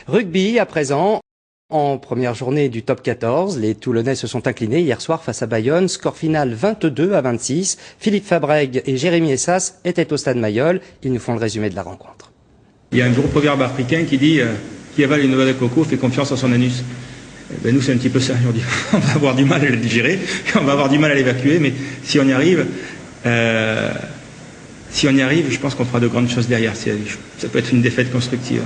Rugby à présent. En première journée du top 14, les Toulonnais se sont inclinés hier soir face à Bayonne. Score final 22-26. Philippe Fabrègue et Jérémy Essas étaient au stade Mayol. Ils nous font le résumé de la rencontre. Il y a un gros proverbe africain qui dit qui avale une noix de coco fait confiance à son anus. Ben nous c'est un petit peu ça. On va avoir du mal à le digérer, on va avoir du mal à l'évacuer, mais si on y arrive, je pense qu'on fera de grandes choses derrière. Ça peut être une défaite constructive.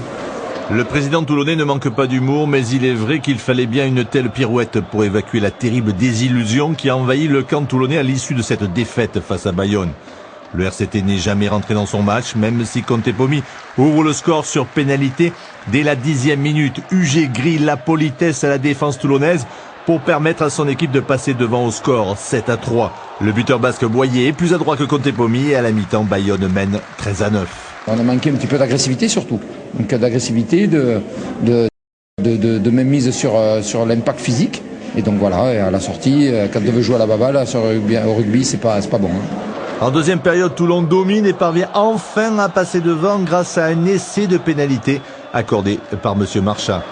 Le président toulonnais ne manque pas d'humour, mais il est vrai qu'il fallait bien une telle pirouette pour évacuer la terrible désillusion qui a envahi le camp toulonnais à l'issue de cette défaite face à Bayonne. Le RCT n'est jamais rentré dans son match, même si Contepomi ouvre le score sur pénalité dès la 10e minute. UG grille la politesse à la défense toulonnaise pour permettre à son équipe de passer devant au score 7-3. Le buteur basque Boyer est plus adroit que Contepomi et à la mi-temps, Bayonne mène 13-9. On a manqué un petit peu d'agressivité surtout. Donc d'agressivité, de même mise sur l'impact physique. Et donc voilà, et à la sortie, quand on veut jouer à la baballe, au rugby, c'est pas bon. En deuxième période, Toulon domine et parvient enfin à passer devant grâce à un essai de pénalité accordé par M. Marchand.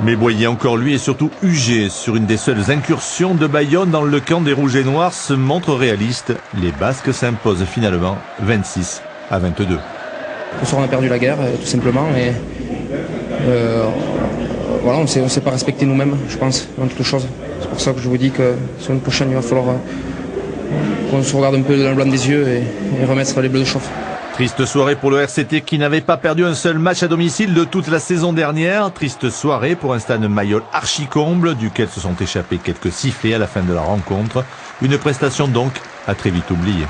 Mais Boyer, encore lui et surtout UG, sur une des seules incursions de Bayonne dans le camp des Rouges et Noirs, se montre réaliste. Les Basques s'imposent finalement 26-22. Ce soir on a perdu la guerre, tout simplement. Et voilà, on ne s'est pas respecté nous-mêmes, je pense, dans toutes choses. C'est pour ça que je vous dis que sur une prochaine, il va falloir qu'on se regarde un peu dans le blanc des yeux et remettre les bleus de chauffe. Triste soirée pour le RCT qui n'avait pas perdu un seul match à domicile de toute la saison dernière. Triste soirée pour un stade Mayol archi-comble, duquel se sont échappés quelques sifflets à la fin de la rencontre. Une prestation donc à très vite oubliée.